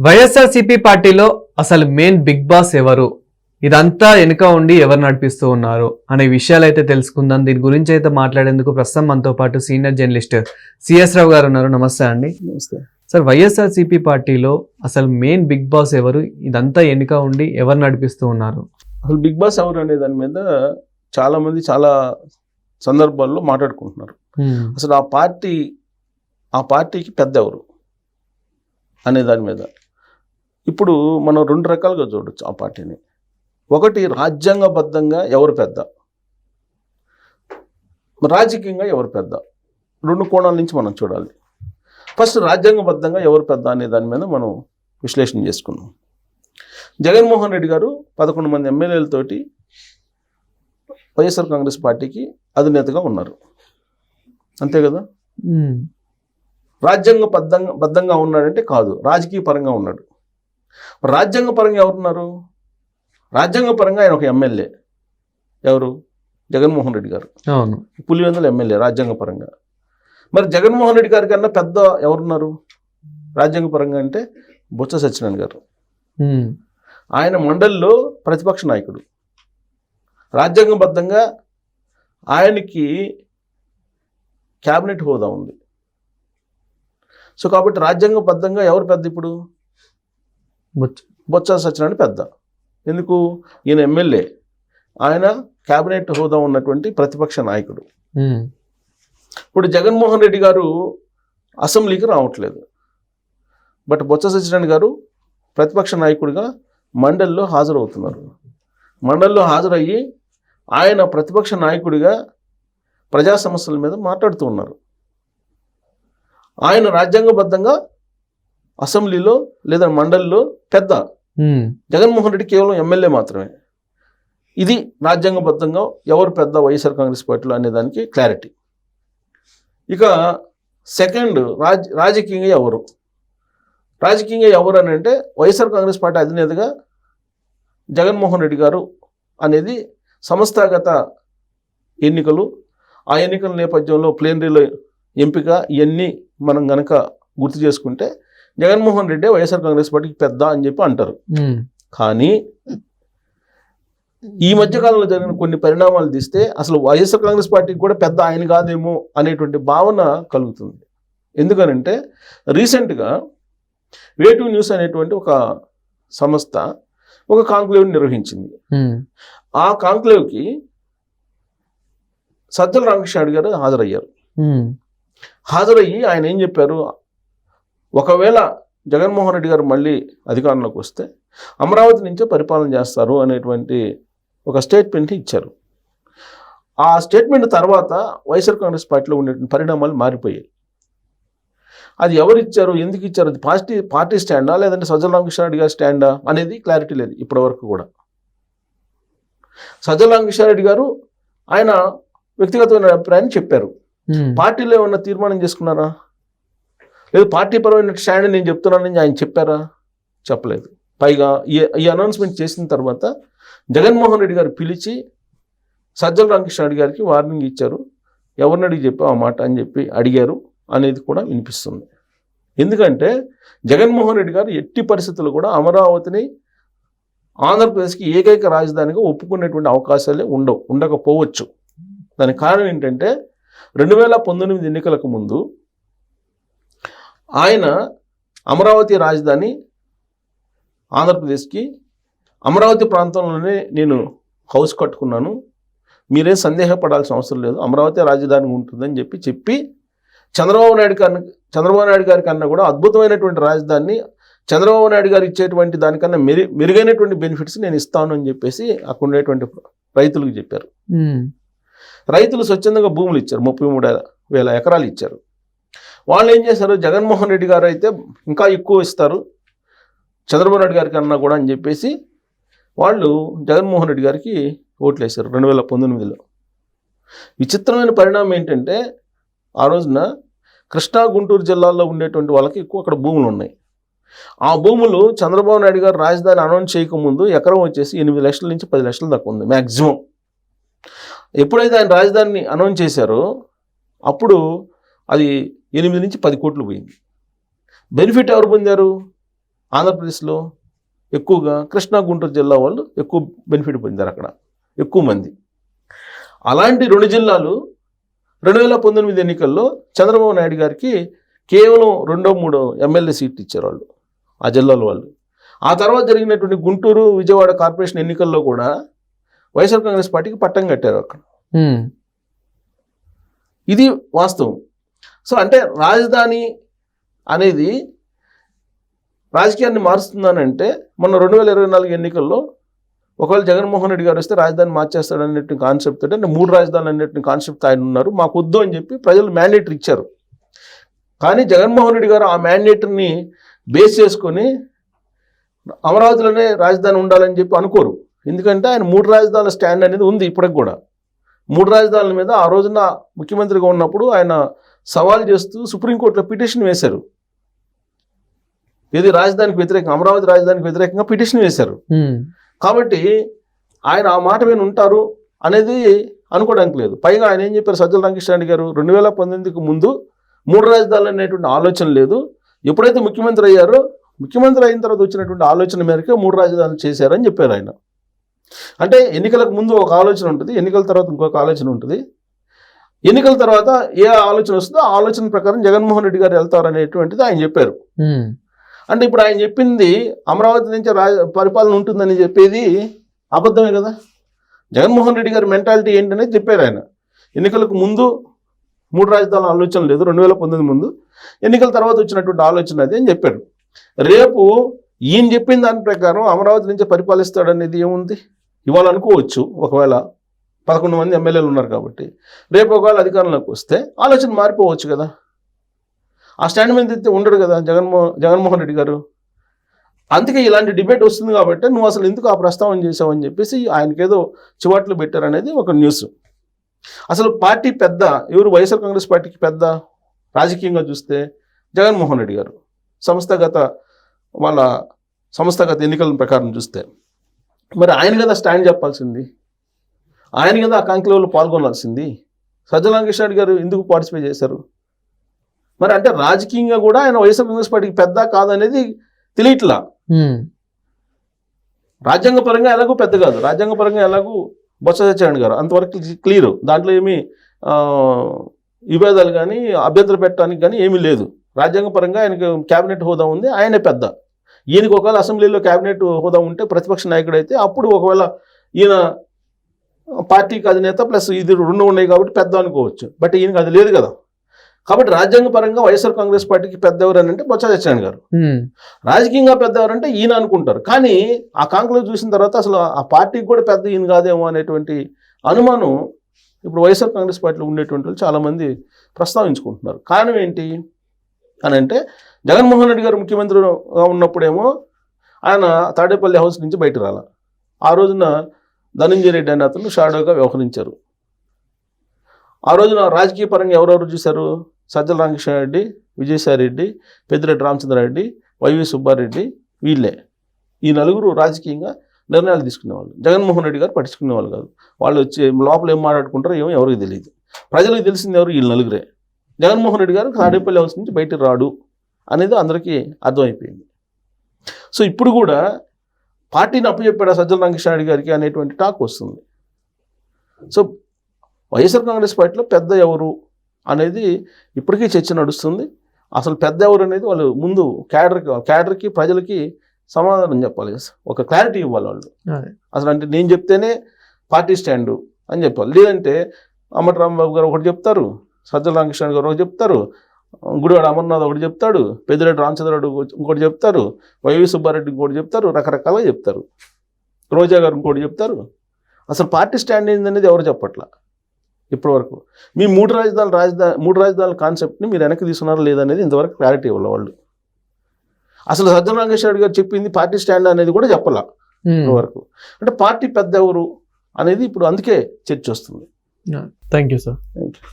వైఎస్ఆర్సీపీ పార్టీలో అసలు main big boss ఎవరు, ఇదంతా వెనుక ఉండి ఎవరు నడిపిస్తూ ఉన్నారు అనే విషయాలు అయితే తెలుసుకుందాం. దీని గురించి అయితే మాట్లాడేందుకు ప్రస్తుతం మనతో పాటు సీనియర్ జర్నలిస్ట్ సిఎస్ రావు గారు ఉన్నారు. నమస్తే అండి. నమస్తే సార్, వైఎస్ఆర్సీపీ పార్టీలో అసలు మెయిన్ బిగ్ బాస్ ఎవరు, ఇదంతా వెనుక ఉండి ఎవరు నడిపిస్తూ ఉన్నారు? అసలు బిగ్ బాస్ ఎవరు అనే దాని మీద చాలా మంది చాలా సందర్భాల్లో మాట్లాడుకుంటున్నారు. అసలు ఆ పార్టీకి పెద్ద ఎవరు అనే దాని మీద ఇప్పుడు మనం రెండు రకాలుగా చూడొచ్చు ఆ పార్టీని. ఒకటి, రాజ్యాంగబద్ధంగా ఎవరు పెద్ద, రాజకీయంగా ఎవరు పెద్ద, రెండు కోణాల నుంచి మనం చూడాలి. ఫస్ట్ రాజ్యాంగబద్ధంగా ఎవరు పెద్ద అనే దాని మీద మనం విశ్లేషణ చేసుకుందాం. జగన్మోహన్ రెడ్డి గారు 11 మంది ఎమ్మెల్యేలతోటి వైఎస్ఆర్ కాంగ్రెస్ పార్టీకి అధినేతగా ఉన్నారు, అంతే కదా. రాజ్యాంగబద్ధంగా ఉన్నాడంటే కాదు, రాజకీయ పరంగా ఉన్నాడు. రాజ్యాంగ పరంగా ఎవరున్నారు? రాజ్యాంగ పరంగా ఆయన ఒక ఎమ్మెల్యే. ఎవరు? జగన్మోహన్ రెడ్డి గారు. అవును, పులివెందుల ఎమ్మెల్యే రాజ్యాంగ పరంగా. మరి జగన్మోహన్ రెడ్డి గారి కన్నా పెద్ద ఎవరున్నారు రాజ్యాంగ పరంగా అంటే బొత్స సత్యనారాయణ గారు. ఆయన మండలిలో ప్రతిపక్ష నాయకుడు. రాజ్యాంగబద్ధంగా ఆయనకి క్యాబినెట్ హోదా ఉంది. సో కాబట్టి రాజ్యాంగబద్ధంగా ఎవరు పెద్ద? ఇప్పుడు బొత్స సత్యనారాయణ పెద్ద. ఎందుకు? ఈయన ఎమ్మెల్యే, ఆయన క్యాబినెట్ హోదా ఉన్నటువంటి ప్రతిపక్ష నాయకుడు. ఇప్పుడు జగన్మోహన్ రెడ్డి గారు అసెంబ్లీకి రావట్లేదు, బట్ బొత్స సత్యనారాయణ గారు ప్రతిపక్ష నాయకుడిగా మండలిలో హాజరవుతున్నారు. మండలిలో హాజరయ్యి ఆయన ప్రతిపక్ష నాయకుడిగా ప్రజా సమస్యల మీద మాట్లాడుతూ ఉన్నారు. ఆయన రాజ్యాంగబద్ధంగా అసెంబ్లీలో లేదా మండలిలో పెద్ద. జగన్మోహన్ రెడ్డి కేవలం ఎమ్మెల్యే మాత్రమే. ఇది రాజ్యాంగబద్ధంగా ఎవరు పెద్ద వైఎస్ఆర్ కాంగ్రెస్ పార్టీలో అనే దానికి క్లారిటీ. ఇక సెకండ్, రాజకీయంగా ఎవరు? రాజకీయంగా ఎవరు అని అంటే వైఎస్ఆర్ కాంగ్రెస్ పార్టీ అధినేతగా జగన్మోహన్ రెడ్డి గారు అనేది సంస్థాగత ఎన్నికలు, ఆ ఎన్నికల నేపథ్యంలో ప్లేనరీలో ఎంపిక, ఇవన్నీ మనం గనక గుర్తు చేసుకుంటే జగన్మోహన్ రెడ్డి వైఎస్ఆర్ కాంగ్రెస్ పార్టీకి పెద్ద అని చెప్పి అంటారు. కానీ ఈ మధ్యకాలంలో జరిగిన కొన్ని పరిణామాలు తీస్తే అసలు వైఎస్ఆర్ కాంగ్రెస్ పార్టీకి కూడా పెద్ద ఆయన కాదేమో అనేటువంటి భావన కలుగుతుంది. ఎందుకనంటే రీసెంట్గా వే2 న్యూస్ అనేటువంటి ఒక సంస్థ ఒక కాంక్లేవ్ నిర్వహించింది. ఆ కాంక్లేవ్కి సజ్జల రామకృష్ణారెడ్డి గారు హాజరయ్యారు. హాజరయ్యి ఆయన ఏం చెప్పారు? ఒకవేళ జగన్మోహన్ రెడ్డి గారు మళ్ళీ అధికారంలోకి వస్తే అమరావతి నుంచే పరిపాలన చేస్తారు అనేటువంటి ఒక స్టేట్మెంట్ ఇచ్చారు. ఆ స్టేట్మెంట్ తర్వాత వైఎస్ఆర్ కాంగ్రెస్ పార్టీలో ఉండే పరిణామాలు మారిపోయాయి. అది ఎవరు ఇచ్చారు, ఎందుకు ఇచ్చారు, అది పార్టీ స్టాండా లేదంటే సజ్జల రామకృష్ణారెడ్డి గారి స్టాండా అనేది క్లారిటీ లేదు ఇప్పటి వరకు కూడా. సజ్జల రామకృష్ణారెడ్డి గారు ఆయన వ్యక్తిగతమైన అభిప్రాయాన్ని చెప్పారు. పార్టీలో ఏమన్నా తీర్మానం చేసుకున్నారా? లేదు పార్టీ పరమైన స్టాండ్ నేను చెప్తున్నానని ఆయన చెప్పారా? చెప్పలేదు. పైగా ఈ అనౌన్స్మెంట్ చేసిన తర్వాత జగన్మోహన్ రెడ్డి గారు పిలిచి సజ్జల రామకృష్ణారెడ్డి గారికి వార్నింగ్ ఇచ్చారు. ఎవరిని అడిగి చెప్పావు ఆ మాట అని చెప్పి అడిగారు అనేది కూడా వినిపిస్తుంది. ఎందుకంటే జగన్మోహన్ రెడ్డి గారు ఎట్టి పరిస్థితుల్లో కూడా అమరావతిని ఆంధ్రప్రదేశ్కి ఏకైక రాజధానిగా ఒప్పుకునేటువంటి అవకాశాలే ఉండకపోవచ్చు. దానికి కారణం ఏంటంటే 2019 ఎన్నికలకు ముందు ఆయన అమరావతి రాజధాని ఆంధ్రప్రదేశ్కి, అమరావతి ప్రాంతంలోనే నేను హౌస్ కట్టుకున్నాను, మీరేం సందేహపడాల్సిన అవసరం లేదు, అమరావతి రాజధాని ఉంటుందని చెప్పి చంద్రబాబు నాయుడు గారి కన్నా కూడా అద్భుతమైనటువంటి రాజధానిని చంద్రబాబు నాయుడు గారు ఇచ్చేటువంటి దానికన్నా మెరుగైనటువంటి బెనిఫిట్స్ నేను ఇస్తాను అని చెప్పేసి అక్కడ ఉండేటువంటి రైతులకు చెప్పారు. రైతులు స్వచ్ఛందంగా భూములు ఇచ్చారు, 33,000 ఎకరాలు ఇచ్చారు. వాళ్ళు ఏం చేశారు? జగన్మోహన్ రెడ్డి గారు అయితే ఇంకా ఎక్కువ ఇస్తారు చంద్రబాబు నాయుడు గారి కన్నా కూడా అని చెప్పేసి వాళ్ళు జగన్మోహన్ రెడ్డి గారికి ఓట్లు వేశారు 2019లో. విచిత్రమైన పరిణామం ఏంటంటే ఆ రోజున కృష్ణా గుంటూరు జిల్లాల్లో ఉండేటువంటి వాళ్ళకి ఎక్కువ అక్కడ భూములు ఉన్నాయి. ఆ భూములు చంద్రబాబు నాయుడు గారు రాజధాని అనౌన్స్ చేయకముందు ఎకరం వచ్చేసి 8 లక్షల నుంచి 10 లక్షల దాకా ఉంది మ్యాక్సిమం. ఎప్పుడైతే ఆయన రాజధానిని అనౌన్స్ చేశారో అప్పుడు అది 8 నుంచి 10 కోట్లు పోయింది. బెనిఫిట్ ఎవరు పొందారు? ఆంధ్రప్రదేశ్లో ఎక్కువగా కృష్ణా గుంటూరు జిల్లా వాళ్ళు ఎక్కువ బెనిఫిట్ పొందారు అక్కడ ఎక్కువ మంది. అలాంటి 2 జిల్లాలు 2019 ఎన్నికల్లో చంద్రబాబు నాయుడు గారికి కేవలం 2-3 ఎమ్మెల్యే సీట్లు ఇచ్చారు వాళ్ళు ఆ జిల్లాల వాళ్ళు. ఆ తర్వాత జరిగినటువంటి గుంటూరు విజయవాడ కార్పొరేషన్ ఎన్నికల్లో కూడా వైఎస్ఆర్ కాంగ్రెస్ పార్టీకి పట్టం కట్టారు అక్కడ. ఇది వాస్తవం. సో అంటే రాజధాని అనేది రాజకీయాన్ని మారుస్తుందనంటే మొన్న 2024 ఎన్నికల్లో ఒకవేళ జగన్మోహన్ రెడ్డి గారు వస్తే రాజధాని మార్చేస్తాడు అనేటువంటి కాన్సెప్ట్ అంటే 3 రాజధానులు అనేటువంటి కాన్సెప్ట్ ఆయన ఉన్నారు. మాకు వద్దు అని చెప్పి ప్రజలు మ్యాండేట్ ఇచ్చారు. కానీ జగన్మోహన్ రెడ్డి గారు ఆ మ్యాండేట్ని బేస్ చేసుకొని అమరావతిలోనే రాజధాని ఉండాలని చెప్పి అనుకోరు. ఎందుకంటే ఆయన 3 రాజధానుల స్టాండ్ అనేది ఉంది ఇప్పటికి కూడా. 3 రాజధానుల మీద ఆ రోజున ముఖ్యమంత్రిగా ఉన్నప్పుడు ఆయన సవాల్ చేస్తూ సుప్రీంకోర్టులో పిటిషన్ వేశారు. ఇది రాజధానికి వ్యతిరేకంగా, అమరావతి రాజధానికి వ్యతిరేకంగా పిటిషన్ వేశారు. కాబట్టి ఆయన ఆ మాట మీద ఉంటారు అనేది అనుకోవడానికి లేదు. పైగా ఆయన ఏం చెప్పారు, సజ్జల రామకృష్ణారెడ్డి గారు 2019కి ముందు 3 రాజధానులు అనేటువంటి ఆలోచన లేదు. ఎప్పుడైతే ముఖ్యమంత్రి అయ్యారో ముఖ్యమంత్రి అయిన తర్వాత వచ్చినటువంటి ఆలోచన మేరకే 3 రాజధానులు చేశారని చెప్పారు ఆయన. అంటే ఎన్నికలకు ముందు ఒక ఆలోచన ఉంటుంది, ఎన్నికల తర్వాత ఇంకొక ఆలోచన ఉంటుంది. ఎన్నికల తర్వాత ఏ ఆలోచన వస్తుందో ఆ ఆలోచన ప్రకారం జగన్మోహన్ రెడ్డి గారు వెళ్తారు అనేటువంటిది ఆయన చెప్పారు. అంటే ఇప్పుడు ఆయన చెప్పింది అమరావతి నుంచి పరిపాలన ఉంటుందని చెప్పేది అబద్ధమే కదా. జగన్మోహన్ రెడ్డి గారి మెంటాలిటీ ఏంటనేది చెప్పారు ఆయన. ఎన్నికలకు ముందు 3 రాజధానుల ఆలోచన లేదు, 2019 ముందు. ఎన్నికల తర్వాత వచ్చినటువంటి ఆలోచన అది అని చెప్పారు. రేపు ఈయన చెప్పిన దాని ప్రకారం అమరావతి నుంచి పరిపాలిస్తాడనేది ఏముంది ఇవాళ అనుకోవచ్చు. ఒకవేళ 11 మంది ఎమ్మెల్యేలు ఉన్నారు కాబట్టి రేపు ఒకవేళ అధికారంలోకి వస్తే ఆలోచన మారిపోవచ్చు కదా. ఆ స్టాండ్ మీద అయితే ఉండడు కదా జగన్మోహన్ రెడ్డి గారు. అందుకే ఇలాంటి డిబేట్ వస్తుంది కాబట్టి నువ్వు అసలు ఎందుకు ఆ ప్రస్తావన చేసావు అని చెప్పేసి ఆయనకేదో చివాట్లు పెట్టారనేది ఒక న్యూస్. అసలు పార్టీ పెద్ద ఎవరు, వైఎస్ఆర్ కాంగ్రెస్ పార్టీకి పెద్ద రాజకీయంగా చూస్తే జగన్మోహన్ రెడ్డి గారు. వాళ్ళ సంస్థాగత ఎన్నికల ప్రకారం చూస్తే మరి ఆయన కదా స్టాండ్ చెప్పాల్సింది, ఆయన కదా ఆ కాంక్లేవ్లో పాల్గొనాల్సింది. సజ్జల రామకృష్ణారెడ్డి గారు ఎందుకు పార్టిసిపేట్ చేశారు? మరి అంటే రాజకీయంగా కూడా ఆయన వైఎస్ఆర్ కాంగ్రెస్ పార్టీకి పెద్ద కాదనేది తెలియట్లా. రాజ్యాంగ పరంగా ఎలాగో పెద్ద కాదు, రాజ్యాంగ పరంగా ఎలాగూ బొత్స సత్యనారాయణ గారు అంతవరకు క్లియర్. దాంట్లో ఏమీ విభేదాలు కానీ అభ్యంతరం పెట్టడానికి కానీ ఏమీ లేదు. రాజ్యాంగ పరంగా ఆయనకు క్యాబినెట్ హోదా ఉంది, ఆయనే పెద్ద. ఈయనకు ఒకవేళ అసెంబ్లీలో క్యాబినెట్ హోదా ఉంటే ప్రతిపక్ష నాయకుడు అయితే అప్పుడు ఒకవేళ ఈయన పార్టీకి అధినేత ప్లస్ ఇది 2 ఉన్నాయి కాబట్టి పెద్ద అనుకోవచ్చు. బట్ ఈయనకు అది లేదు కదా. కాబట్టి రాజ్యాంగ పరంగా వైఎస్ఆర్ కాంగ్రెస్ పార్టీకి పెద్ద ఎవరని అంటే బొత్స సత్యనారాయణ గారు. రాజకీయంగా పెద్ద ఎవరంటే ఈయన అనుకుంటారు. కానీ ఆ కాంక్లేవ్ చూసిన తర్వాత అసలు ఆ పార్టీకి కూడా పెద్ద ఈయన కాదేమో అనేటువంటి అనుమానం ఇప్పుడు వైఎస్ఆర్ కాంగ్రెస్ పార్టీలో ఉండేటువంటి వాళ్ళు చాలామంది ప్రస్తావించుకుంటున్నారు. కారణం ఏంటి అని అంటే జగన్మోహన్ రెడ్డి గారు ముఖ్యమంత్రిగా ఉన్నప్పుడేమో ఆయన తాడేపల్లి హౌస్ నుంచి బయట రాల. ఆ రోజున ధనంజయ రెడ్డి అనే అతను షాడోగా వ్యవహరించారు. ఆ రోజున రాజకీయ పరంగా ఎవరెవరు చూశారు? సజ్జల రామకృష్ణారెడ్డి, విజయసాయిరెడ్డి, పెద్దిరెడ్డి రామచంద్రారెడ్డి, వైవి సుబ్బారెడ్డి, వీళ్ళే. ఈ 4 రాజకీయంగా నిర్ణయాలు తీసుకునేవాళ్ళు. జగన్మోహన్ రెడ్డి గారు పట్టించుకునేవాళ్ళు కాదు. వాళ్ళు వచ్చి లోపల ఏం మాట్లాడుకుంటారో ఏమో ఎవరికి తెలియదు. ప్రజలకు తెలిసింది ఎవరు? వీళ్ళు 4. జగన్మోహన్ రెడ్డి గారు తాడేపల్లి హౌస్ నుంచి బయటకు రాడు అనేది అందరికీ అర్థమైపోయింది. సో ఇప్పుడు కూడా పార్టీని అప్పచెప్పాడు సజ్జల రామకృష్ణారెడ్డి గారికి అనేటువంటి టాక్ వస్తుంది. సో వైఎస్ఆర్ కాంగ్రెస్ పార్టీలో పెద్ద ఎవరు అనేది ఇప్పటికీ చర్చ నడుస్తుంది. అసలు పెద్ద ఎవరు అనేది వాళ్ళు ముందు క్యాడర్కి ప్రజలకి సమాధానం చెప్పాలి, ఒక క్లారిటీ ఇవ్వాలి వాళ్ళు. అసలు అంటే నేను చెప్తేనే పార్టీ స్టాండు అని చెప్పాలి. లేదంటే అమ్మటి రాంబాబు గారు ఒకటి చెప్తారు, సజ్జల రామకృష్ణ గారు ఒకటి చెప్తారు, గుడివాడ అమర్నాథ్ ఒకటి చెప్తాడు, పెద్దిరెడ్డి రామచంద్రరెడ్డి ఇంకోటి చెప్తారు, వైవి సుబ్బారెడ్డి ఇంకోటి చెప్తారు, రకరకాలుగా చెప్తారు, రోజా గారు ఇంకోటి చెప్తారు. అసలు పార్టీ స్టాండ్ ఏందనేది ఎవరు చెప్పట్లా ఇప్పటివరకు. మీ 3 రాజధానుల కాన్సెప్ట్ని మీరు వెనక్కి తీసుకున్నారా లేదనేది ఇంతవరకు క్లారిటీ ఇవ్వాలి వాళ్ళు. అసలు సజ్జల రామకృష్ణారెడ్డి గారు చెప్పింది పార్టీ స్టాండ్ అనేది కూడా చెప్పాల ఇప్పటివరకు. అంటే పార్టీ పెద్ద ఎవరు అనేది ఇప్పుడు అందుకే చర్చ వస్తుంది. Thank you sir. Thank you.